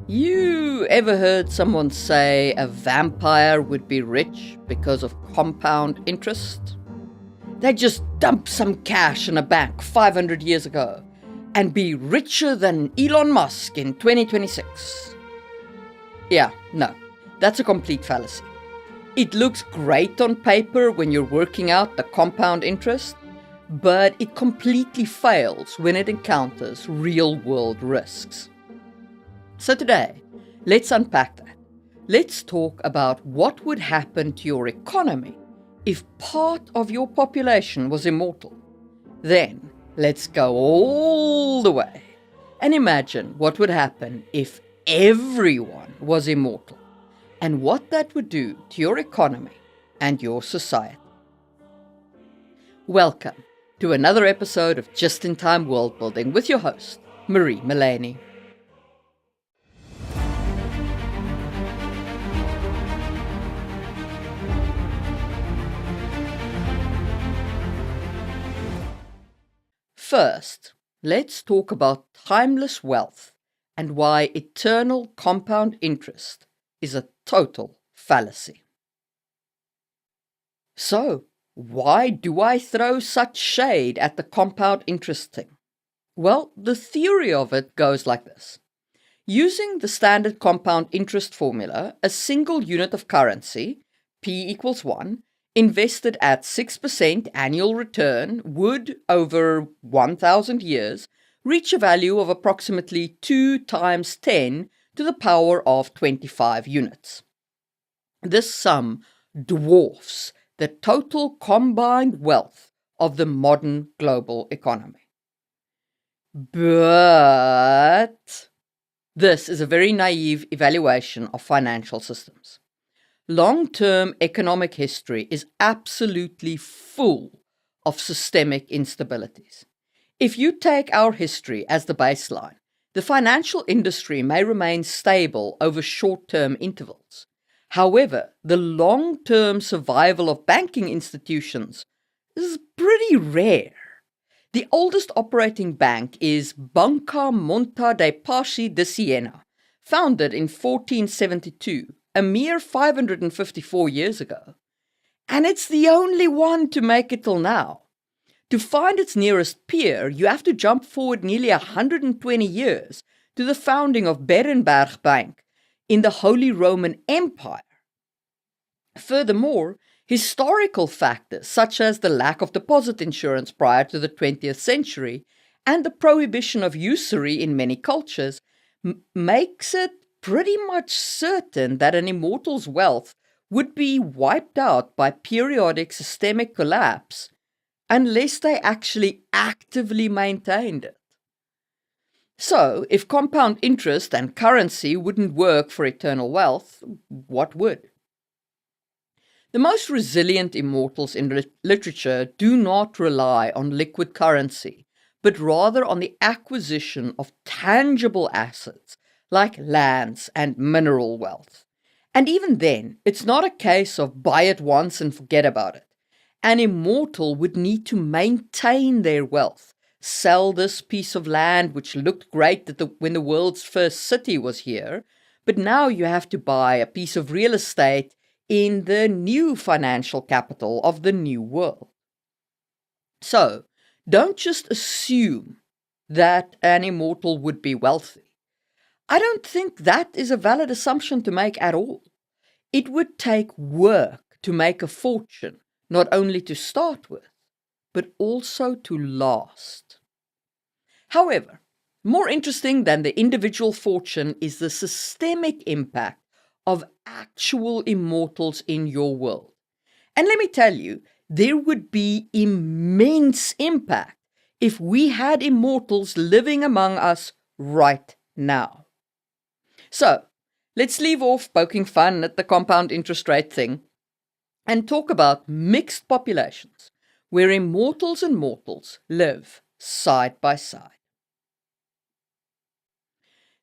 You ever heard someone say a vampire would be rich because of compound interest? They just dump some cash in a bank 500 years ago and be richer than Elon Musk in 2026. Yeah, no, that's a complete fallacy. It looks great on paper when you're working out the compound interest, but it completely fails when it encounters real-world risks. So today, let's unpack that. Let's talk about what would happen to your economy if part of your population was immortal. Then, let's go all the way and imagine what would happen if everyone was immortal and what that would do to your economy and your society. Welcome to another episode of Just in Time Worldbuilding with your host, Marie Mullaney. First, let's talk about timeless wealth and why eternal compound interest is a total fallacy. So, why do I throw such shade at the compound interest thing? Well, the theory of it goes like this. Using the standard compound interest formula, a single unit of currency, P equals 1, invested at 6% annual return would, over 1,000 years, reach a value of approximately 2 times 10 to the power of 25 units. This sum dwarfs the total combined wealth of the modern global economy. But this is a very naive evaluation of financial systems. Long-term economic history is absolutely full of systemic instabilities. If you take our history as the baseline, the financial industry may remain stable over short-term intervals. However, the long-term survival of banking institutions is pretty rare. The oldest operating bank is Banca Monte dei Paschi di Siena, founded in 1472. A mere 554 years ago. And it's the only one to make it till now. To find its nearest peer, you have to jump forward nearly 120 years to the founding of Berenberg Bank in the Holy Roman Empire. Furthermore, historical factors such as the lack of deposit insurance prior to the 20th century and the prohibition of usury in many cultures makes it pretty much certain that an immortal's wealth would be wiped out by periodic systemic collapse unless they actually actively maintained it. So, if compound interest and currency wouldn't work for eternal wealth, what would? The most resilient immortals in literature do not rely on liquid currency, but rather on the acquisition of tangible assets like lands and mineral wealth. And even then, it's not a case of buy it once and forget about it. An immortal would need to maintain their wealth, sell this piece of land which looked great when the world's first city was here, but now you have to buy a piece of real estate in the new financial capital of the new world. So, don't just assume that an immortal would be wealthy. I don't think that is a valid assumption to make at all. It would take work to make a fortune, not only to start with, but also to last. However, more interesting than the individual fortune is the systemic impact of actual immortals in your world. And let me tell you, there would be immense impact if we had immortals living among us right now. So, let's leave off poking fun at the compound interest rate thing and talk about mixed populations where immortals and mortals live side by side.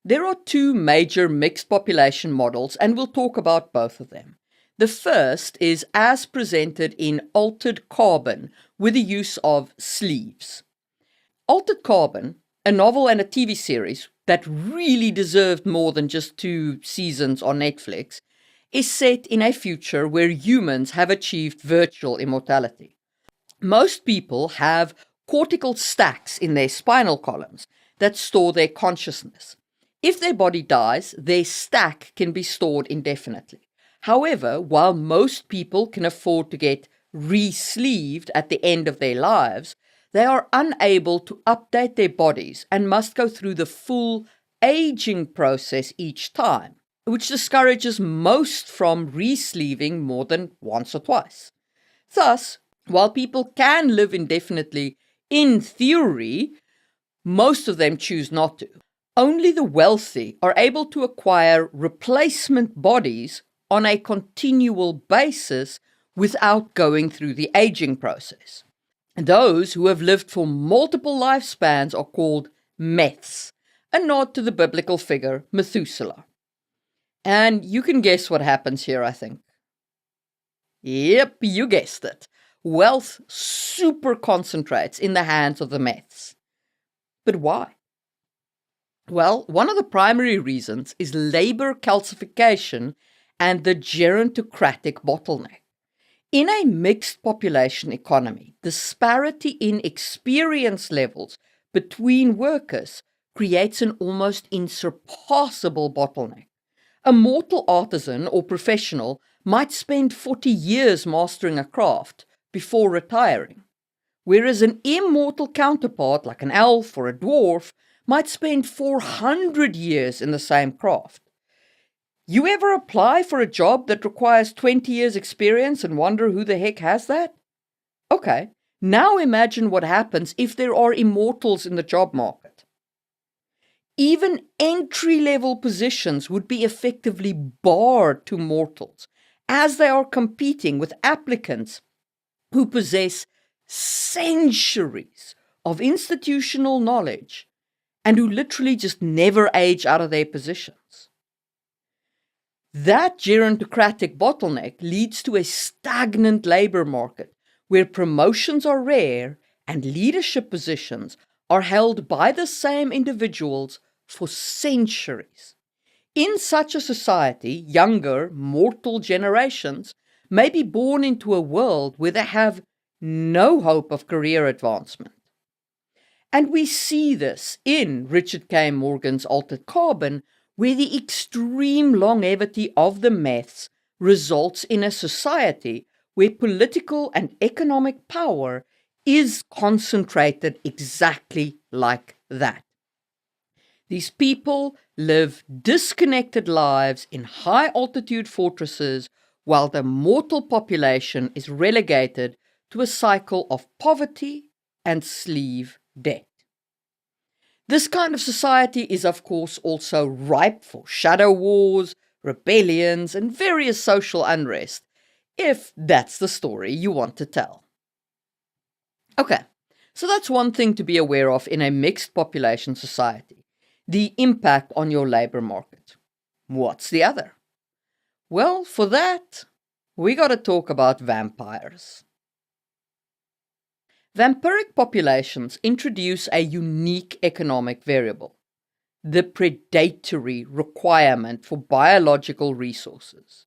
There are two major mixed population models, and we'll talk about both of them. The first is as presented in Altered Carbon with the use of sleeves. Altered Carbon, a novel and a TV series, that really deserved more than just 2 seasons on Netflix, is set in a future where humans have achieved virtual immortality. Most people have cortical stacks in their spinal columns that store their consciousness. If their body dies, their stack can be stored indefinitely. However, while most people can afford to get re-sleeved at the end of their lives, they are unable to update their bodies and must go through the full aging process each time, which discourages most from re-sleeving more than once or twice. Thus, while people can live indefinitely in theory, most of them choose not to. Only the wealthy are able to acquire replacement bodies on a continual basis without going through the aging process. Those who have lived for multiple lifespans are called meths, a nod to the biblical figure Methuselah. And you can guess what happens here, I think. Yep, you guessed it. Wealth super concentrates in the hands of the meths. But why? Well, one of the primary reasons is labor calcification and the gerontocratic bottleneck. In a mixed population economy, disparity in experience levels between workers creates an almost insurpassable bottleneck. A mortal artisan or professional might spend 40 years mastering a craft before retiring, whereas an immortal counterpart like an elf or a dwarf might spend 400 years in the same craft. You ever apply for a job that requires 20 years experience and wonder who the heck has that? Okay, now imagine what happens if there are immortals in the job market. Even entry-level positions would be effectively barred to mortals, as they are competing with applicants who possess centuries of institutional knowledge and who literally just never age out of their positions. That gerontocratic bottleneck leads to a stagnant labor market where promotions are rare and leadership positions are held by the same individuals for centuries. In such a society, younger, mortal generations may be born into a world where they have no hope of career advancement. And we see this in Richard K. Morgan's Altered Carbon, where the extreme longevity of the meths results in a society where political and economic power is concentrated exactly like that. These people live disconnected lives in high-altitude fortresses while the mortal population is relegated to a cycle of poverty and sleeve debt. This kind of society is, of course, also ripe for shadow wars, rebellions, and various social unrest, if that's the story you want to tell. Okay, so that's one thing to be aware of in a mixed population society. The impact on your labor market. What's the other? Well, for that, we got to talk about vampires. Vampiric populations introduce a unique economic variable, the predatory requirement for biological resources.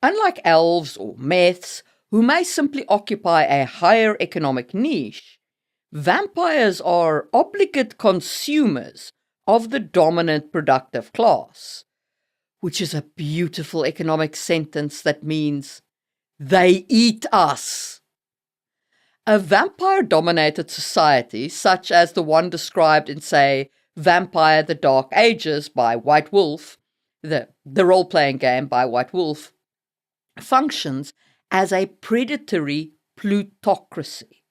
Unlike elves or meths, who may simply occupy a higher economic niche, vampires are obligate consumers of the dominant productive class, which is a beautiful economic sentence that means they eat us. A vampire-dominated society, such as the one described in, say, Vampire: The Dark Ages by White Wolf, the role-playing game by White Wolf, functions as a predatory plutocracy.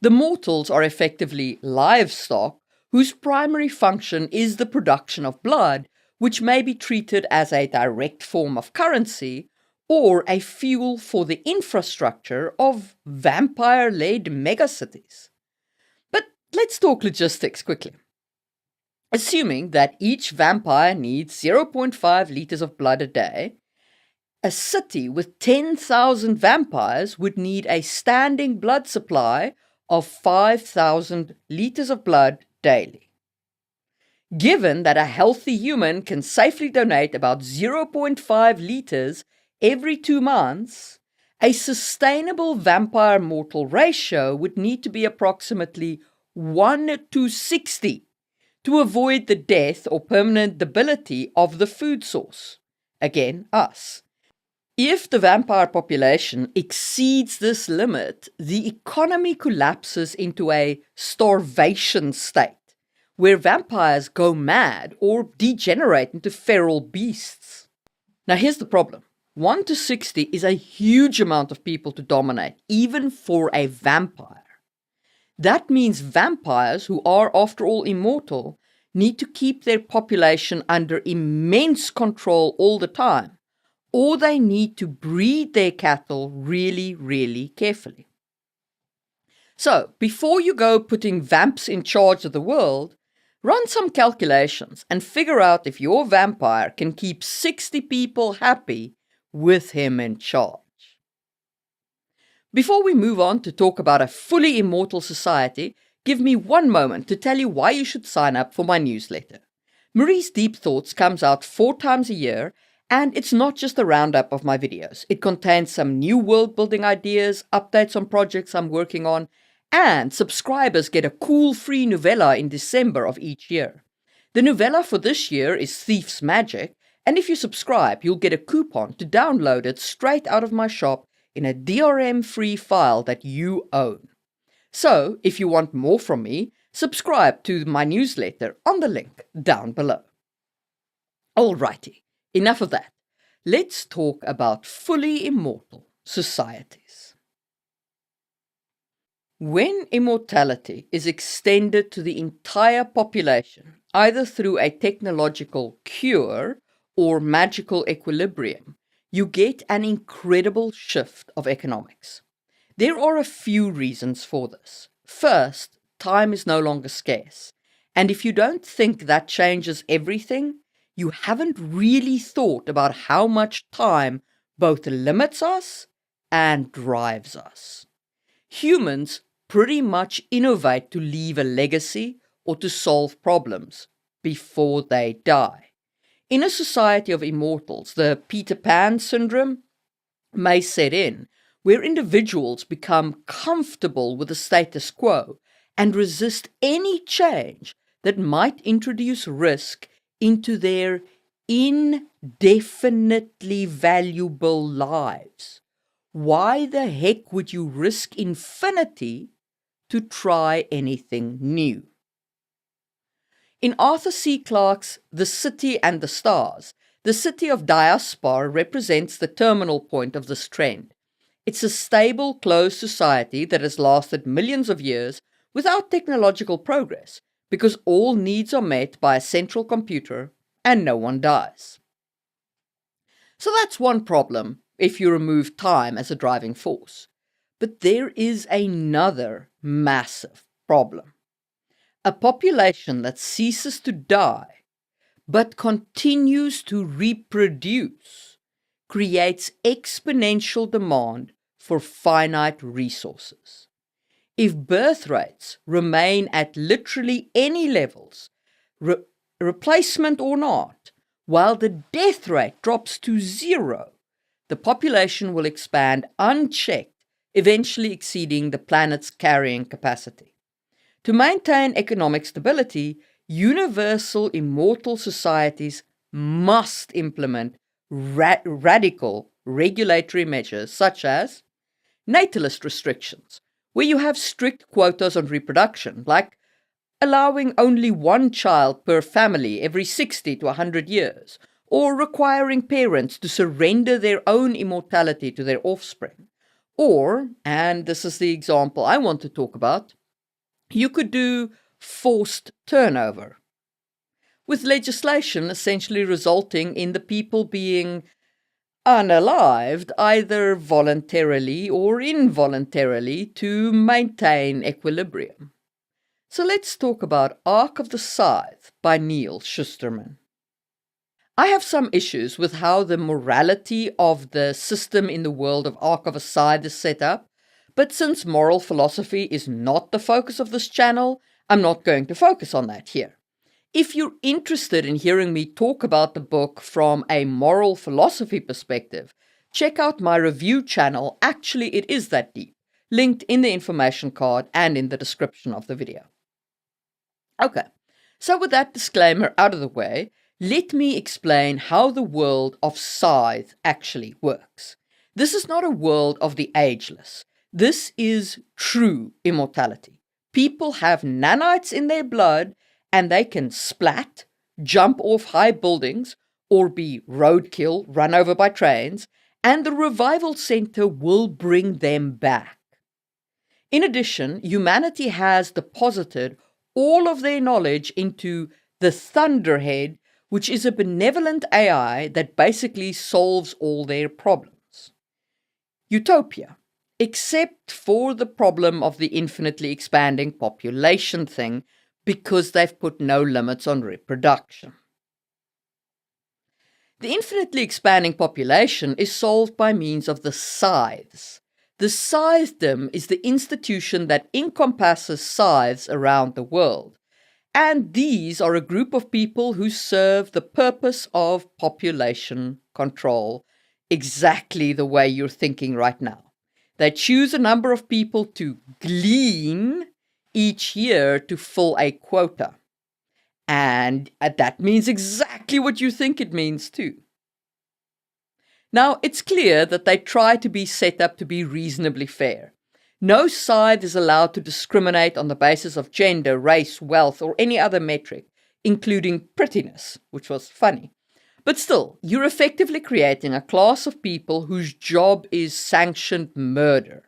The mortals are effectively livestock whose primary function is the production of blood, which may be treated as a direct form of currency or a fuel for the infrastructure of vampire-led megacities. But let's talk logistics quickly. Assuming that each vampire needs 0.5 liters of blood a day, a city with 10,000 vampires would need a standing blood supply of 5,000 liters of blood daily. Given that a healthy human can safely donate about 0.5 liters every 2 months, a sustainable vampire-mortal ratio would need to be approximately 1 to 60 to avoid the death or permanent debility of the food source. Again, us. If the vampire population exceeds this limit, the economy collapses into a starvation state, where vampires go mad or degenerate into feral beasts. Now here's the problem. 1 to 60 is a huge amount of people to dominate, even for a vampire. That means vampires, who are after all immortal, need to keep their population under immense control all the time, or they need to breed their cattle really, really carefully. So, before you go putting vamps in charge of the world, run some calculations and figure out if your vampire can keep 60 people happy with him in charge. Before we move on to talk about a fully immortal society, give me one moment to tell you why you should sign up for my newsletter. Marie's Deep Thoughts comes out 4 times a year, and it's not just a roundup of my videos. It contains some new world-building ideas, updates on projects I'm working on, and subscribers get a cool free novella in December of each year. The novella for this year is Thief's Magic, and if you subscribe, you'll get a coupon to download it straight out of my shop in a DRM-free file that you own. So, if you want more from me, subscribe to my newsletter on the link down below. Alrighty, enough of that. Let's talk about fully immortal societies. When immortality is extended to the entire population, either through a technological cure or magical equilibrium, you get an incredible shift of economics. There are a few reasons for this. First, time is no longer scarce, and if you don't think that changes everything, you haven't really thought about how much time both limits us and drives us. Humans pretty much innovate to leave a legacy or to solve problems before they die. In a society of immortals, the Peter Pan syndrome may set in, where individuals become comfortable with the status quo and resist any change that might introduce risk into their indefinitely valuable lives. Why the heck would you risk infinity to try anything new? In Arthur C. Clarke's The City and the Stars, the city of Diaspar represents the terminal point of this trend. It's a stable, closed society that has lasted millions of years without technological progress, because all needs are met by a central computer and no one dies. So that's one problem if you remove time as a driving force. But there is another massive problem. A population that ceases to die but continues to reproduce creates exponential demand for finite resources. If birth rates remain at literally any levels, replacement or not, while the death rate drops to 0, the population will expand unchecked, eventually exceeding the planet's carrying capacity. To maintain economic stability, universal immortal societies must implement radical regulatory measures such as natalist restrictions, where you have strict quotas on reproduction, like allowing only 1 child per family every 60 to 100 years, or requiring parents to surrender their own immortality to their offspring. Or, and this is the example I want to talk about, you could do forced turnover, with legislation essentially resulting in the people being unalived either voluntarily or involuntarily to maintain equilibrium. So let's talk about Ark of the Scythe by Neil Shusterman. I have some issues with how the morality of the system in the world of Ark of a Scythe is set up, but since moral philosophy is not the focus of this channel, I'm not going to focus on that here. If you're interested in hearing me talk about the book from a moral philosophy perspective, check out my review channel. Actually, it is that deep, linked in the information card and in the description of the video. Okay, so with that disclaimer out of the way, let me explain how the world of Scythe actually works. This is not a world of the ageless. This is true immortality. People have nanites in their blood, and they can splat, jump off high buildings, or be roadkill, run over by trains, and the revival center will bring them back. In addition, humanity has deposited all of their knowledge into the Thunderhead, which is a benevolent AI that basically solves all their problems. Utopia, except for the problem of the infinitely expanding population thing, because they've put no limits on reproduction. The infinitely expanding population is solved by means of the Scythes. The Scythedom is the institution that encompasses scythes around the world, and these are a group of people who serve the purpose of population control, exactly the way you're thinking right now. They choose a number of people to glean each year to fill a quota. And that means exactly what you think it means too. Now, it's clear that they try to be set up to be reasonably fair. No scythe is allowed to discriminate on the basis of gender, race, wealth, or any other metric, including prettiness, which was funny. But still, you're effectively creating a class of people whose job is sanctioned murder.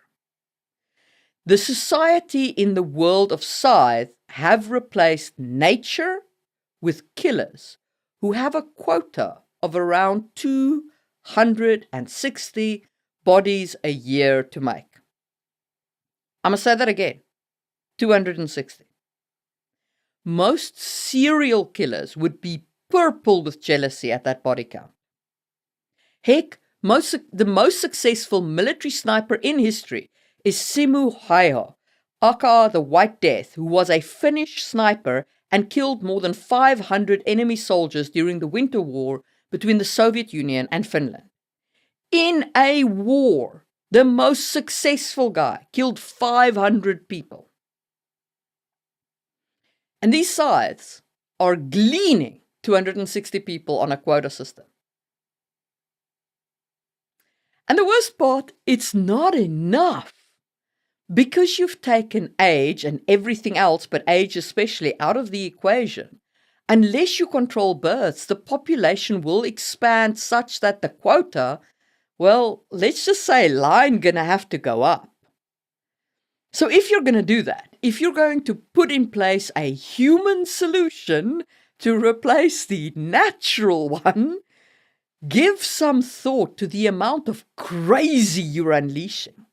The society in the world of Scythe have replaced nature with killers who have a quota of around 260 bodies a year to make. I'm going to say that again. 260. Most serial killers would be purple with jealousy at that body count. Heck, the most successful military sniper in history is Simu Haiho, aka the White Death, who was a Finnish sniper and killed more than 500 enemy soldiers during the Winter War between the Soviet Union and Finland. In a war, the most successful guy killed 500 people. And these scythes are gleaning 260 people on a quota system. And the worst part, it's not enough. Because you've taken age and everything else, but age especially, out of the equation, unless you control births, the population will expand such that the quota, well, let's just say line gonna have to go up. So if you're gonna do that, if you're going to put in place a human solution to replace the natural one, give some thought to the amount of crazy you're unleashing.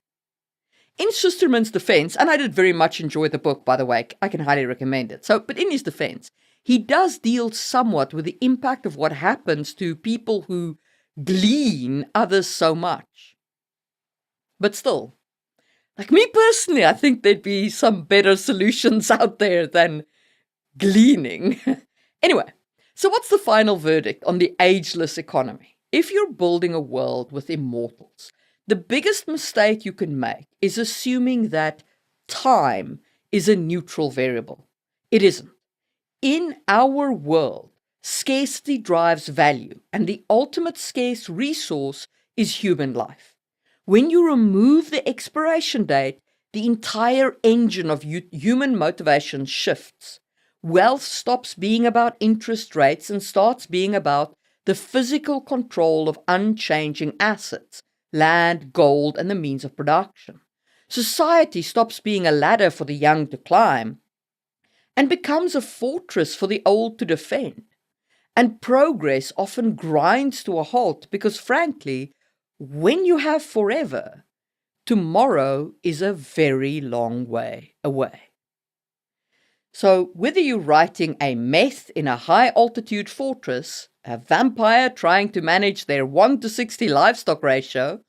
In Schusterman's defense, and I did very much enjoy the book, by the way, I can highly recommend it. But in his defense, he does deal somewhat with the impact of what happens to people who glean others so much. But still, like me personally, I think there'd be some better solutions out there than gleaning. Anyway, so what's the final verdict on the ageless economy? If you're building a world with immortals, the biggest mistake you can make is assuming that time is a neutral variable. It isn't. In our world, scarcity drives value, and the ultimate scarce resource is human life. When you remove the expiration date, the entire engine of human motivation shifts. Wealth stops being about interest rates and starts being about the physical control of unchanging assets, land, gold, and the means of production. Society stops being a ladder for the young to climb and becomes a fortress for the old to defend. And progress often grinds to a halt because, frankly, when you have forever, tomorrow is a very long way away. So whether you're writing a meth in a high-altitude fortress, a vampire trying to manage their 1:60 livestock ratio,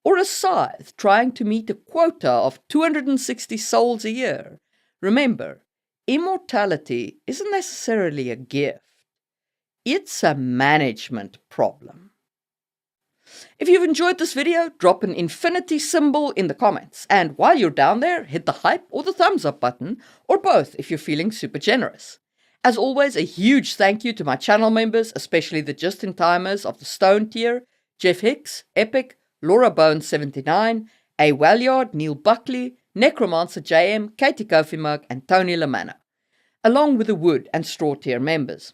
or a scythe trying to meet a quota of 260 souls a year, remember, immortality isn't necessarily a gift. It's a management problem. If you've enjoyed this video, drop an infinity symbol in the comments. And while you're down there, hit the hype or the thumbs up button, or both if you're feeling super generous. As always, a huge thank you to my channel members, especially the just-in-timers of the Stone tier, Jeff Hicks, Epic, Laura Bones79, A. Walyard, Neil Buckley, Necromancer JM, Katie Kofi Mug, and Tony Lamanna, along with the Wood and Straw tier members.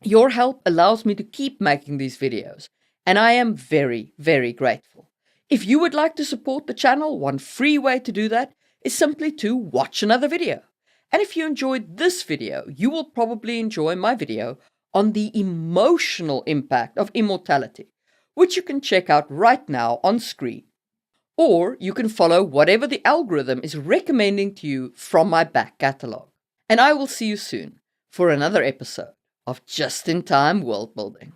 Your help allows me to keep making these videos, and I am very, very grateful. If you would like to support the channel, one free way to do that is simply to watch another video. And if you enjoyed this video, you will probably enjoy my video on the emotional impact of immortality, which you can check out right now on screen. Or you can follow whatever the algorithm is recommending to you from my back catalogue. And I will see you soon for another episode of Just in Time World Building.